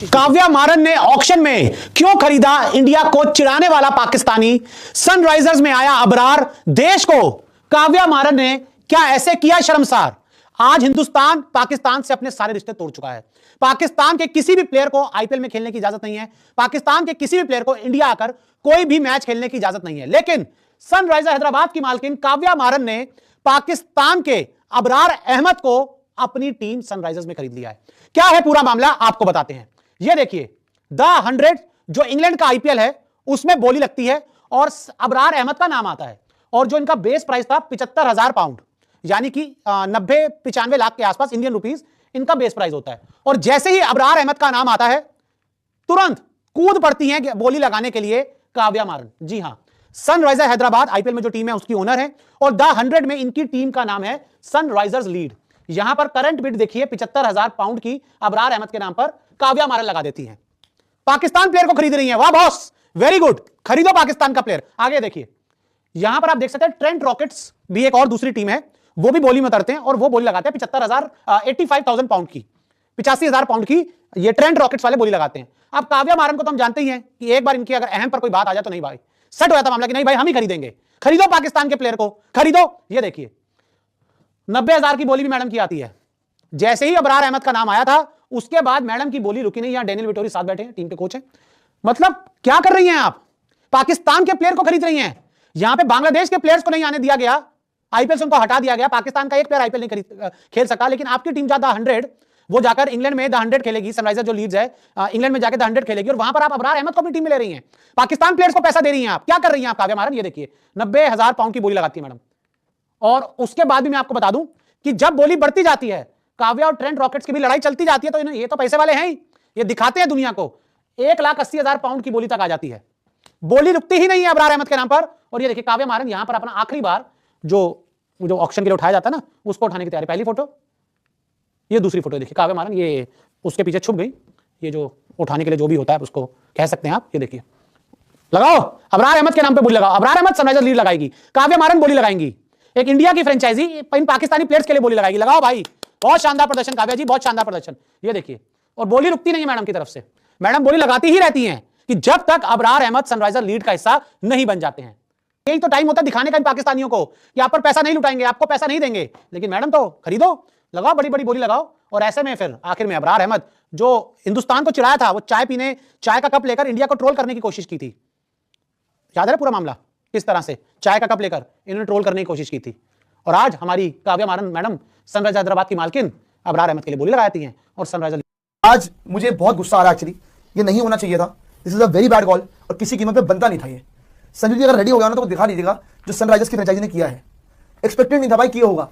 काव्या मारन ने ऑक्शन में क्यों खरीदा इंडिया को चिढ़ाने वाला पाकिस्तानी? सनराइजर्स में आया अबरार, देश को काव्या मारन ने क्या ऐसे किया शर्मसार? आज हिंदुस्तान पाकिस्तान से अपने सारे रिश्ते तोड़ चुका है। पाकिस्तान के किसी भी प्लेयर को आईपीएल में खेलने की इजाजत नहीं है। पाकिस्तान के किसी भी प्लेयर को इंडिया आकर कोई भी मैच खेलने की इजाजत नहीं है। लेकिन सनराइजर हैदराबाद की मालकिन काव्या मारन ने पाकिस्तान के अबरार अहमद को अपनी टीम सनराइजर्स में खरीद लिया है। क्या है पूरा मामला, आपको बताते हैं। ये देखिए, द 100 जो इंग्लैंड का आईपीएल है उसमें बोली लगती है और अबरार अहमद का नाम आता है। और जो इनका बेस प्राइस था 75,000 पाउंड, यानी कि 90-95 लाख के आसपास इंडियन रुपीस इनका बेस प्राइस होता है। और जैसे ही अबरार अहमद का नाम आता है तुरंत कूद पड़ती हैं बोली लगाने के लिए काव्या मारन। जी हां, सनराइजर हैदराबाद आईपीएल में जो टीम है उसकी ओनर है और द 100 में इनकी टीम का नाम है सनराइजर्स लीड। यहां पर करंट बिड देखिए 75,000 पाउंड की अबरार अहमद के नाम पर काव्या मारन लगा देती हैं। पाकिस्तान प्लेयर को खरीद रही हैं। वाह बॉस, वेरी गुड, खरीदो पाकिस्तान का प्लेयर। आगे देखिए, यहां पर आप देख सकते हैं ट्रेंट रॉकेट्स भी एक और दूसरी टीम है, वो भी बोली में उतरते हैं और वो बोली लगाते हैं 85,000 पाउंड की, 85,000 पाउंड की ये ट्रेंट रॉकेट्स वाले बोली लगाते हैं। अब काव्या मारन को तो हम जानते ही हैं कि एक बार इनकी अगर अहम पर कोई बात आ जाए तो नहीं भाई, सेट हो जाता मामला कि नहीं भाई हम ही खरीदेंगे। खरीदो पाकिस्तान के प्लेयर को, खरीदो। ये देखिए 90,000 की बोली भी मैडम की आती है। जैसे ही अबरार अहमद का नाम आया था उसके बाद मैडम की बोली रुकी नहीं। यहां डेनियल विटोरी साथ बैठे हैं, टीम के कोच हैं। मतलब क्या कर रही हैं आप? पाकिस्तान के प्लेयर को खरीद रही हैं। यहां पे बांग्लादेश के प्लेयर्स को नहीं आने दिया गया, आईपीएल से उनको हटा दिया गया। पाकिस्तान का एक प्लेयर आईपीएल नहीं खेल सका, लेकिन आपकी टीम द 100 वो जाकर इंग्लैंड में द 100 खेलेगी। सनराइजर जो लीड्स है इंग्लैंड में जाकर द 100 खेलेगी और वहां पर आप अबरार अहमद को अपनी टीम में ले रही हैं। पाकिस्तान प्लेयर्स को पैसा दे रही हैं आप। क्या कर रही हैं आप काव्या मारन? ये देखिए 90,000 पाउंड की बोली लगाती है मैडम। और उसके बाद भी मैं आपको बता दूं कि जब बोली बढ़ती जाती है, काव्या और ट्रेंट रॉकेट्स की भी लड़ाई चलती जाती है, तो ये तो पैसे वाले हैं ही, ये दिखाते हैं दुनिया को। 1,80,000 पाउंड की बोली तक आ जाती है। बोली रुकती ही नहीं है अबरार अहमद के नाम पर। और ये देखिए काव्या मारन यहां पर अपना आखिरी बार जो ऑक्शन के लिए उठाया जाता है ना, उसको उठाने की तैयारी। पहली फोटो, ये दूसरी फोटो देखिए काव्या मारन, ये उसके पीछे छुप गई। ये जो उठाने के लिए जो भी होता है उसको कह सकते हैं आप। ये देखिए, लगाओ अबरार अहमद के नाम पे बोली लगाओ। अबरार अहमद सनराइजर लीड लगाएगी, काव्या मारन बोली लगाएंगी। एक इंडिया की फ्रेंचाइजी इन पाकिस्तानी प्लेयर्स के लिए बोली लगाएगी। लगाओ भाई, बहुत शानदार प्रदर्शन काव्या जी, बहुत शानदार प्रदर्शन। ये देखिए, और बोली रुकती नहीं है मैडम की तरफ से। मैडम बोली लगाती ही रहती हैं कि जब तक अबरार अहमद सनराइजर लीड का हिस्सा नहीं बन जाते हैं। यही तो टाइम होता है दिखाने का इन पाकिस्तानियों को कि आप पर पैसा नहीं लुटाएंगे, आपको पैसा नहीं देंगे। लेकिन मैडम तो खरीदो, लगाओ, बड़ी बड़ी बोली लगाओ। और ऐसे में फिर आखिर में अबरार अहमद जो हिंदुस्तान को चिढ़ाया था, वो चाय का कप लेकर इंडिया को ट्रोल करने की कोशिश की थी। याद है पूरा मामला, किस तरह से चाय का कप लेकर इन्होंने ट्रोल करने की कोशिश की थी। और आज हमारी काव्या मारन मैडम सनराइजर हैदराबाद की मालकिन अबरार अहमद के लिए बोली लगाती हैं और सनराइजर। आज मुझे बहुत गुस्सा आ रहा है एक्चुअली, ये नहीं होना चाहिए था। This is a very bad call और किसी कीमत पे बनता नहीं था ये। संजू जी अगर रेडी हो गया ना तो दिखा दीजिएगा जो सनराइजर्स की फ्रेंचाइजी ने किया है। एक्सपेक्टेड नहीं था भाई किया होगा।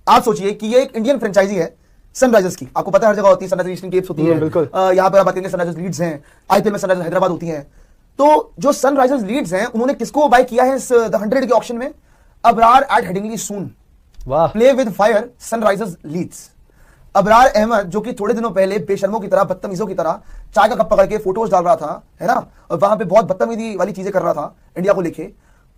आप सोचिए कि ये एक इंडियन फ्रेंचाइजी है सनराइजर्स की, आपको पता है हर जगह होती है, सनराइजर्स ईस्टर्न केप्स होती है, बिल्कुल। यहाँ पर आप बात करेंगे सनराइजर्स लीड्स हैं, आईपीएल में सनराइजर्स हैदराबाद होती हैं। तो जो सनराइजर्स लीड्स हैं उन्होंने किसको बाय किया है इस द 100 के ऑक्शन में? Abrar at Headingley soon, play with fire Sunrisers Leeds. Abrar Ahmed जो कि थोड़े दिनों पहले बेशर्मों की तरह, बदतमीजों की तरह चाय का कप पकड़ के फोटोज डाल रहा था, है ना, और वहां पे बहुत बदतमीजी वाली चीजें कर रहा था इंडिया को लेके।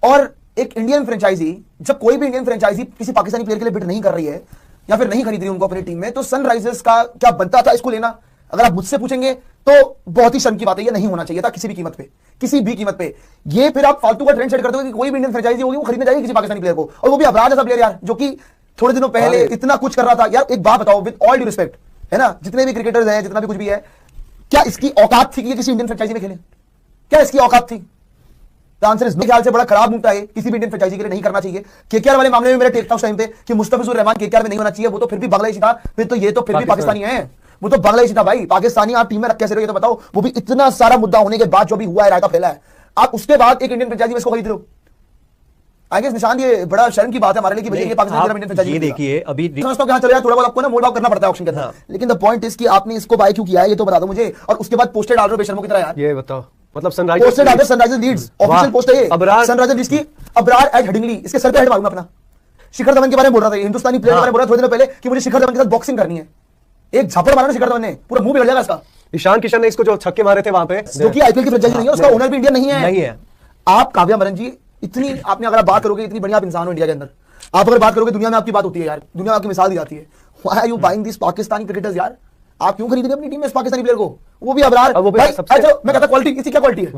और एक इंडियन फ्रेंचाइजी, जब कोई भी इंडियन फ्रेंचाइजी किसी पाकिस्तानी प्लेयर के लिए बिड नहीं कर रही है या फिर नहीं खरीद रही उनको अपनी टीम में, तो सनराइजर्स का क्या बनता था इसको लेना? अगर आप मुझसे पूछेंगे तो बहुत ही शर्म की बात है, ये नहीं होना चाहिए था किसी भी कीमत पे, किसी भी कीमत पे। ये फिर आप फालतू का ट्रेंड सेट करते हो कि कोई भी इंडियन फ्रेंचाइजी होगी वो खरीदने जाएगी किसी पाकिस्तानी प्लेयर को, और वो भी अबरार जैसा प्लेयर यार, जो कि थोड़े दिनों पहले इतना कुछ कर रहा था। यार एक बात बताओ, विद ऑल ड्यू रिस्पेक्ट, है ना, जितने भी क्रिकेटर्स हैं, जितना भी कुछ भी है, क्या इसकी औकात थी कि ये किसी इंडियन फ्रेंचाइजी में खेले? क्या इसकी औकात थी? The answer is no. ख्याल से बड़ा खराब मुद्दा है, किसी भी इंडियन फ्रेंचाइजी के लिए नहीं करना चाहिए। केकेआर वाले मामले में मेरा टेक था उस टाइम पे कि मुस्तफिजुर रहमान केकेआर में नहीं होना चाहिए, वो तो फिर भी बांग्लादेशी था, फिर तो ये तो फिर भी पाकिस्तानी है, वो तो बांग्लादेशी था भाई। पाकिस्तानी आप टीम में रख कैसे रहे, तो बताओ, वो भी इतना सारा मुद्दा होने के बाद जो भी हुआ है, रायता फैला है, आप उसके बाद एक इंडियन फ्रेंचाइजी में इसको खरीद रहे हो। आई गेस निशान ये बड़ा शर्म की बात है हमारे लिए कि भैया ये पाकिस्तान इंडियन फ्रेंचाइजी। ये देखिए अभी समझता हूं कि चलो यार थोड़ा बहुत आपको ना मोल भाव करना पड़ता है ऑक्शन के अंदर, लेकिन द पॉइंट इज कि आपने इसको बाय क्यों किया है ये तो बता दो मुझे। और उसके बाद पोस्टर डाल रहे हो बेशर्मों की तरह यार। ये बताओ, मतलब सनराइजर्स लीड्स ऑफिशियल पोस्ट है ये, सनराइजर्स लीड्स की अबरार एट हेडिंगली। इसके सर पे हेड मारूंगा अपना। शिखर धवन के बारे में बोल रहा था, हिंदुस्तानी प्लेयर के बारे में बोल रहा था थोड़े दिनों पहले कि मुझे शिखर धवन के साथ बॉक्सिंग करनी है। एक झापड़ मारा ना शिखर धवन ने, पूरा मुंह बिगड़ जाएगा इसका। ईशान किशन ने इसको जो छक्के मारे थे वहां पे, जो कि आईपीएल की फ्रेंचाइजी नहीं है, उसका ओनर भी इंडियन नहीं है। आप काव्या मारन जी इतनी, आपने अगर आप बात करोगे इतनी बढ़िया आप इंसान हो इंडिया के अंदर, आप अगर बात करोगे दुनिया में आपकी बात होती है यार, दुनिया में आपकी मिसाल दी जाती है। Why are you buying this Pakistani cricketers यार? आप क्यों खरीदेंगे अपनी टीम में इस पाकिस्तानी प्लेयर को? वो भी अबरार अब वो भी भाई। सबसे- अच्छा मैं कहता क्वालिटी, इसकी क्या क्वालिटी है?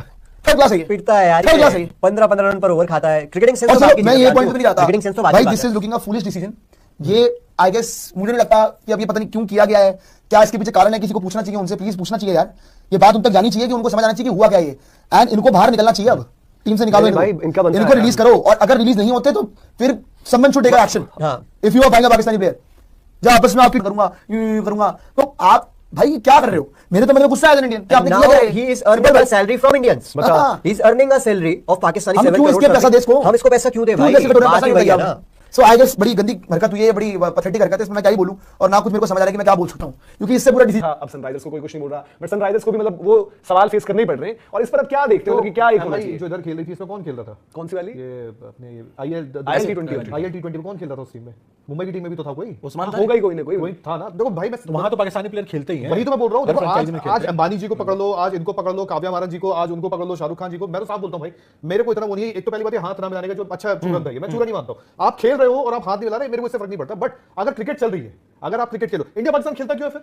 थर्ड क्लास है ये। पिटता है यार, 3rd क्लास है ये। 15-15 रन पर ओवर खाता है। क्रिकेटिंग सेंस और तो चलो, बाकी मैं चीज़ ये है, पॉइंट पे नहीं जाता क्रिकेटिंग सेंस तो बाकी भाई, बात दिस है। Is looking a foolish decision. ये आई गेस मुझे नहीं लगता कि अब ये पता नहीं क्यों किया गया है, क्या इसके पीछे कारण है, किसी को पूछना चाहिए, उनसे प्लीज पूछना चाहिए यार, ये बात उन तक जानी चाहिए कि उनको समझ आना चाहिए कि हुआ क्या ये, एंड इनको बाहर निकलना चाहिए। अब टीम से निकालो नहीं भाई, इनको, इनका बनता इनको है रिलीज यार। करो, और अगर रिलीज नहीं होते तो फिर समवन शुड टेक एक्शन। हाँ। If you are buying a Pakistani player, जब आपस में आपकी करूंगा यूं करूंगा, तो आप भाई क्या कर रहे हो? मेरे तो मतलब गुस्सा है इंडियन कि आपने Now किया क्या है? he is earning a salary from Indians. हाँ। He is earning a salary of Pakistani हम 7 क्यों करोड़ इसके पैसा देश को? हम इसको पैसा क्यों दे क्यों भाई? देश को बात पैसा ही क्यों वही है दिया? ना। सो आई गेस बड़ी गंदी हरकत हुई है, बड़ी पैथेटिक हरकत है, इसमें मैं क्या ही बोलूं, और ना कुछ मेरे को समझ आ रहा है कि मैं क्या बोल सकता हूं, क्योंकि इससे पूरा डिसीजन। अब सनराइजर्स को कोई कुछ नहीं बोल रहा, बट सनराइजर्स को भी मतलब वो सवाल फेस करने ही पड़ रहे हैं। और इस पर अब क्या देखते हो कि क्या एक होना चाहिए? जो इधर खेल रही थी इसमें कौन खेल रहा था? कौन सी वाली? ये अपने IL T20 आईएल टी20 में कौन खेल रहा था उस टीम में? मुंबई की टीम में भी तो था कोई, उस्मान होगा ही कोई ना कोई। वही था ना। देखो भाई, मैं वहां तो पाकिस्तानी प्लेयर खेलते ही हैं। वही तो मैं बोल रहा हूँ। हर देखो franchise में खेलते आज हैं। अंबानी जी को पकड़ लो, आज इनको पकड़ लो, काव्या मारन जी को, आज उनको पकड़ लो, शाहरुख खान जी को। मैं तो साफ बोलता हूँ भाई, मेरे को इतना वो नहीं है। एक तो पहली बात है हाथ ना मिलाने का जो अच्छा चूरन है, मैं चूरा नहीं मानता हूँ। आप खेल रहे हो और आप हाथ नहीं मिला रहे, मेरे को इससे फर्क नहीं पड़ता। बट अगर क्रिकेट चल रही है, अगर आप क्रिकेट खेलो, इंडिया पाकिस्तान खेलता क्यों है फिर?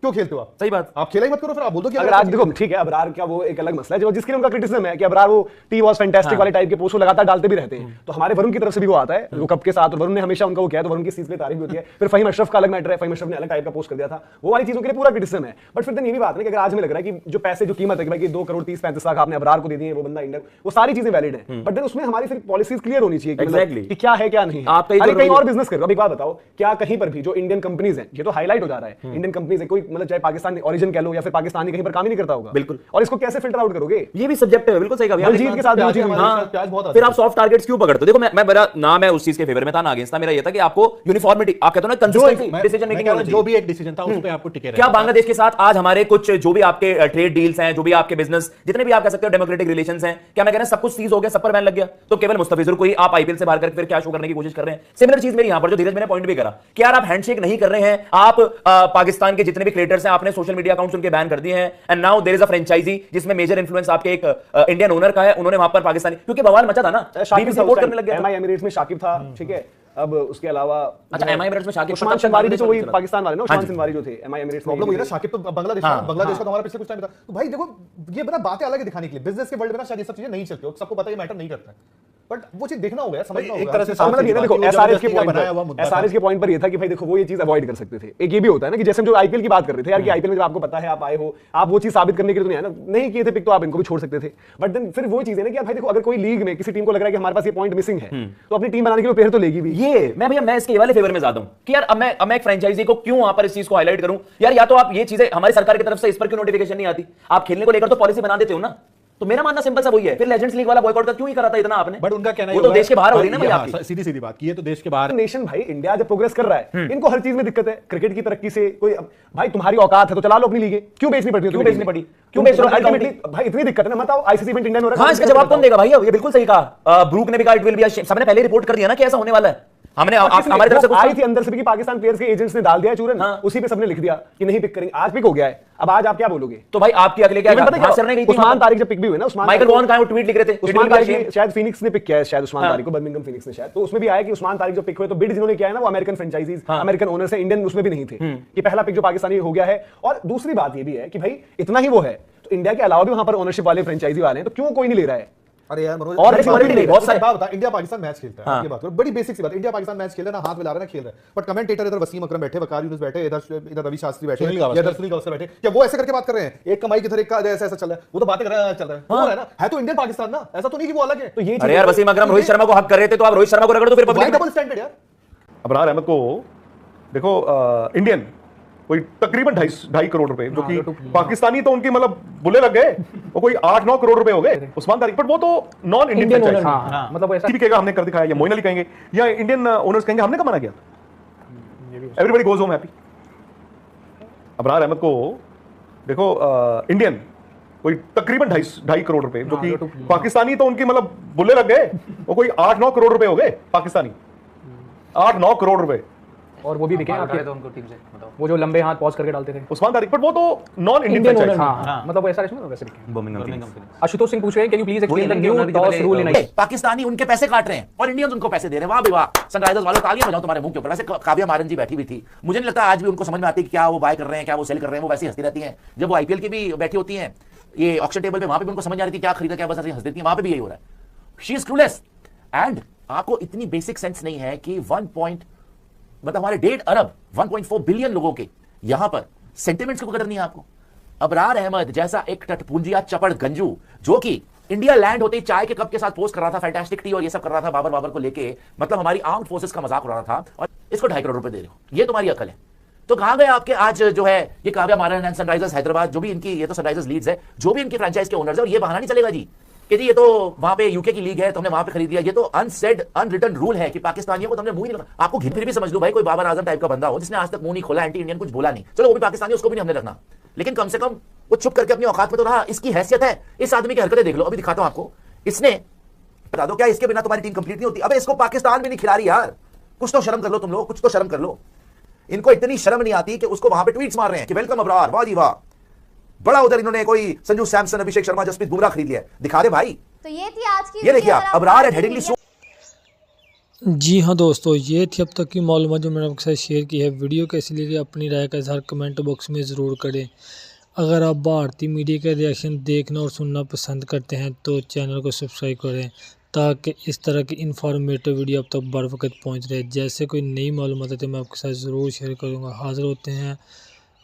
क्यों खेलते हो आप? सही बात। आप खेला ही मत करो फिर, आप बोल दो कि अगर आज देखो ठीक है, अबरार का वो एक अलग मसला है जो जिसके लिए उनका क्रिटिसिज्म है कि अबरार वो टी वॉज फैंटास्टिक वाले टाइप के पोस्ट लगातार डालते भी रहते हैं। तो हमारे वरुण की तरफ से भी वो आता है वो कप के साथ, और वरुण ने हमेशा उनका वो किया है, तो वरुण की चीज पे तारीफ भी होती है। फिर फहीम अशरफ का अलग मैटर है, फहीम अशरफ ने अलग टाइप का पोस्ट कर दिया था, वो वाली चीजों के लिए पूरा क्रिटिसिज्म है। बट फिर ये भी बात है कि अगर आज हमें लग रहा है कि जो पैसे जो कीमत है कि भाई 2 करोड़ 30-35 लाख आपने अबरार को दे दिए, वो बंदा इंडिया, वो सारी चीजें वैलिड है। बट देन उसमें हमारी फिर पॉलिसीज क्लियर होनी चाहिए कि मतलब कि क्या है क्या नहीं है। आप कहीं अरे तो कहीं और बिजनेस करो। अब एक बात बताओ, क्या कहीं पर भी जो इंडियन कंपनीज हैं, ये तो हाईलाइट हो जा रहा है, इंडियन कंपनीज है, कोई मतलब चाहे पाकिस्तान ओरिजिन कह लो या फिर पाकिस्तानी कहीं पर काम ही नहीं करता होगा। बिल्कुल। और इसको कैसे फिल्टर आउट करोगे? ये भी सब्जेक्ट है, बिल्कुल सही कहा बलजीत के साथ भी चीज़ हुई। हाँ, प्याज बहुत फिर आप सॉफ्ट टारगेट्स क्यों पकड़ते हो? देखो मैं मेरा ना मैं उस चीज के फेवर में था ना अगेंस्ट था, मेरा ये था कि आपको यूनिफॉर्मिटी, आप कहते हो ना कंसिस्टेंसी डिसीजन मेकिंग होना जो चाहिए। भी एक डिसीजन था उस पे आपको टिके क्या रहना था। बांग्लादेश के साथ आज हमारे कुछ जो भी आपके ट्रेड डील्स हैं, जो भी आपके बिजनेस जितने भी आप कह सकते हो डेमोक्रेटिक रिलेशंस हैं, क्या मैं कह रहा हूं सब कुछ सीज हो गया, सब पर बैन लग गया? तो केवल मुस्तफिजुर को ही आप आईपीएल से बाहर करके फिर क्या शो करने की कोशिश कर रहे हैं? सिमिलर चीज मेरी यहां पर जो धीरज मैंने पॉइंट भी करा कि यार आप हैंडशेक नहीं कर रहे हैं, आप पाकिस्तान के जितने भी क्रिएटर्स हैं आपने सोशल मीडिया अकाउंट्स उनके बैन कर दिए हैं, and now there is a franchise जिसमें मेजर इन्फ्लुएंस आपके एक इंडियन ओनर का है, उन्होंने वहां पर पाकिस्तानी, क्योंकि बवाल मचा था ना, बीबीसी रिपोर्ट करने लग गया था। एमआई एमिरेट्स में शाकिब था, ठीक है। अब उसके अलावा अच्छा एमआई एमिरेट्स में शाकिब उस्मान शनवारी जो वही पाकिस्तान वाले ना, उस्मान शनवारी जो थे एमआई एमिरेट्स में। प्रॉब्लम हुई ना, शाकिब तो बांग्लादेश था, बांग्लादेश का तो हमारा पिछले कुछ टाइम था। तो भाई देखो, ये बड़ा बातें अलग है दिखाने के लिए, बिजनेस के वर्ल्ड में ना शायद ये सब चीजें नहीं चलती हो, सबको पता है ये मैटर नहीं करता है, बट वो चीज देखना होगा, समझना होगा। एक तरह से मतलब ये ना देखो एसआरएच के पॉइंट बनाया हुआ मुद्दा था। एसआरएच के पॉइंट पर ये था कि भाई देखो वो ये चीज अवॉइड कर सकते थे। एक ये भी होता है ना कि जैसे हम जो आईपीएल की बात कर रहे थे यार कि आईपीएल में जब आपको पता है आप आए हो, आप वो चीज साबित करने के लिए तो नहीं आए ना, नहीं किए थे पिक तो आप इनको भी छोड़ सकते थे। बट देन फिर वो चीज है ना कि यार भाई देखो अगर कोई लीग में किसी टीम को लग रहा है कि हमारे पास ये पॉइंट मिसिंग है, तो अपनी टीम बनाने के लिए प्लेयर तो लेगी भी। ये मैं भैया मैं इसके वाले फेवर में ज्यादा हूं कि यार अब मैं एक फ्रेंचाइजी को क्यों वहां पर इस चीज को हाईलाइट करूं यार, या तो आप ये चीजें हमारी सरकार की तरफ से इस पर क्यों नोटिफिकेशन नहीं आती, आप खेलने को लेकर तो पॉलिसी बना देते हो ना। तो मेरा मानना सिंपल सा वही है, फिर लेजेंड्स लीग वाला बॉयकॉट का क्यों ही करा था इतना आपने? बट उनका कहना वो तो देश के बाहर हो रही है ना भाई आपकी। सीधी सीधी बात की है तो देश के बाहर नेशन भाई इंडिया जब प्रोग्रेस कर रहा है, इनको हर चीज में दिक्कत है, क्रिकेट की तरक्की से कोई भाई तुम्हारी औकात है तो चला लो अपनी लीग, क्यों बेचनी पड़ती है? क्यों बेचनी पड़ी? क्यों बेच रहे हो? अल्टीमेटली भाई इतनी दिक्कत है ना, बताओ आईसीसी इवेंट इंडिया में हो रहा है, हाँ इसका जवाब कौन देगा भाई? ये बिल्कुल सही कहा, ब्रूक ने भी कहा इट विल बी, सबने पहले रिपोर्ट कर दिया ना कि ऐसा होने वाला है। हमने हमारी तरफ से आई थी अंदर से भी कि पाकिस्तान प्लेयर्स के एजेंट्स ने डाल दिया चूरन, उसी पे सबने लिख दिया कि नहीं पिक करेंगे। आज पिक हो गया है, अब आज आप क्या बोलोगे? तो भाई आपकी अगले क्या उस्मान तारिक जब पिक भी हुए ना, माइकल वॉन का वो ट्वीट लिख रहे थे, उस्मान तारिक शायद फिनिक्स ने पिक किया है, शायद उस्मान तारिक को बर्मिंघम फिनिक्स ने शायद, तो उसमें भी आया कि उस्मान तारिक जो पिक हुए तो बिड जिन्होंने किया है ना वो अमेरिकन फ्रेंचाइजीज अमेरिकन ओनर्स है, इंडियन उसमें भी नहीं थे कि पहला पिक जो पाकिस्तानी हो गया है। और दूसरी बात ये भी है कि भाई इतना ही वो है तो इंडिया के अलावा भी वहां पर ओनरशिप वाले फ्रेंचाइजी वाले हैं, तो क्यों कोई नहीं ले रहा है? अरे यार मनोज, और बहुत सारे बात बता, इंडिया पाकिस्तान मैच खेलता है, ये बात करो, बड़ी बेसिक सी बात, इंडिया पाकिस्तान मैच खेल रहा है ना, हाथ मिला रहा है ना, खेल रहा है, बट कमेंटेटर इधर वसीम अकरम बैठे, वकार यूनुस बैठे, इधर रवि शास्त्री बैठे, इधर सुनील गावस्कर बैठे, क्या वो ऐसे करके बात कर रहे हैं? एक कमाई की तरह एक का ऐसा चल रहा है, वो तो बातें कर रहा है, चल रहा है, वो है ना, है तो इंडियन पाकिस्तान ना, ऐसा तो नहीं कि वो अलग है। तो ये अरे यार वसीम अकरम रोहित शर्मा को हक कर रहे थे तो आप रोहित शर्मा को रगड़ दो फिर पब्लिक डबल स्टैंडर्ड यार। अबरार अहमद को देखो इंडियन कोई तकरीबन 2.5 करोड़ रुपए, जो कि पाकिस्तानी तो उनकी मतलब बुले लग गए, वो कोई 8-9 करोड़ रुपए हो गए उस्मान तारिक, बट वो तो नॉन इंडियन ओनर, मतलब ऐसा भी कहेगा हमने कर दिखाया, या मोइन अली कहेंगे, या इंडियन ओनर्स कहेंगे हमने कमाना किया, everybody goes home happy. Abrar Ahmed को देखो इंडियन कोई तकरीबन 2.5 करोड़ रुपए, जो कि पाकिस्तानी तो उनकी मतलब बुले लग गए, वो कोई 8-9 करोड़ रुपए हो गए पाकिस्तानी, 8-9 करोड़ रुपए, और वो भी बिके बाल आपके उठाए थे उनको टीम से बताओ। वो जो लंबे हाथ पॉज करके डालते थे उस्मान तारिक, बट वो तो non Indian Indian owner, franchise. हाँ मतलब वो ऐसा इसमें वैसे बिके। Birmingham Kings. आशुतोष सिंह पूछ रहे हैं can you please explain the बोलेंगे, न्यू उन्होंने भी टॉस पहले- रूल इन ए, पाकिस्तानी उनके पैसे काट रहे हैं और इंडियंस उनको पैसे दे रहे हैं। वाह भी वाह, सनराइजर्स वालों तालियां बजाओ तुम्हारे मुंह के ऊपर। वैसे काव्या मारन जी बैठी हुई थी, मुझे नहीं लगता आज भी उनको समझ में आती कि क्या वो बाय कर रहे हैं, क्या वो सेल कर रहे हैं। वो वैसे ही हंसती रहती हैं। जब वो आईपीएल की भी बैठी होती हैं ये ऑक्शन टेबल पे, वहां पे भी उनको समझ आ रही थी क्या खरीदा क्या, बस ऐसे हंस देती हैं। वहां पे भी यही हो रहा है। शी इज क्लूलेस एंड आपको इतनी बेसिक सेंस नहीं है कि मतलब हमारे 1.5 अरब 1.4 बिलियन लोगों के यहां पर सेंटिमेंट्स को कदर नहीं है आपको। अबरार अहमद जैसा एक टटपुंजिया चपड़ गंजू जो कि इंडिया लैंड होते ही चाय के कप के साथ पोस्ट कर रहा था, फैंटास्टिक टी और ये सब कर रहा था बाबर को लेके, मतलब हमारी आर्म्ड फोर्सेस का मजाक उड़ा रहा था, और इसको 2.5 करोड़ रुपए दे रहे हो। ये तुम्हारी अकल है? तो कहां गए आपके आज जो है ये काव्या मारन एंड सनराइजर्स हैदराबाद, जो भी इनकी, ये तो सनराइजर्स लीड्स है, जो भी इनकी फ्रेंचाइज के ओनर्स है। और ये बहाना नहीं चलेगा जी कि जी ये तो वहां पे यूके की लीग है तो हमने वहां पे खरीद लिया। ये तो अनसेड अनरिटन रूल है कि पाकिस्तानियों को तो हमने मुंह ही नहीं रखना। आपको फिर भी समझ लो भाई, कोई बाबर आजम टाइप का बंदा हो जिसने आज तक मुंह नहीं खोला, एंटी इंडियन कुछ बोला नहीं, चलो वो भी पाकिस्तानी, उसको भी नहीं हमने रखना, लेकिन कम से कम वो चुप करके अपनी औकात में तो रहा। इसकी हैसियत है। इस आदमी की हरकतें देख लो, अभी दिखाता हूं आपको। इसने, बता दो क्या इसके बिना तुम्हारी टीम कंप्लीट नहीं होती? अबे इसको पाकिस्तान भी नहीं खिला रही यार, कुछ तो शर्म कर लो तुम लोग, कुछ तो शर्म कर लो। इनको इतनी शर्म नहीं आती कि उसको वहां पे ट्वीट्स मार रहे हैं कि वेलकम अबरार, वाह जी वाह, बड़ा उधर इन्होंने कोई संजू सैमसन, अभिषेक शर्मा, जसप्रीत बुमराह खरीद लिया। दिखा दे भाई, तो ये थी आज की ये देखिए वीडियो। आप, अबरार एट हेडिंगली सो। जी हाँ दोस्तों, ये थी अब तक की मालूमात जो मैंने आपके साथ शेयर की है। वीडियो कैसी लगी अपनी राय का इज़हार कमेंट बॉक्स में ज़रूर करें। अगर आप भारतीय मीडिया के रिएक्शन देखना और सुनना पसंद करते हैं तो चैनल को सब्सक्राइब करें ताकि इस तरह की इन्फॉर्मेटिव वीडियो अब तक बर वक्त पहुँच रहे। जैसे कोई नई मालूमात है तो मैं आपके साथ ज़रूर शेयर करूँगा। हाज़िर होते हैं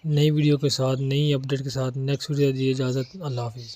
नई वीडियो के साथ, नई अपडेट के साथ। नेक्स्ट वीडियो दीजिए इजाज़त। अल्लाह हाफिज़।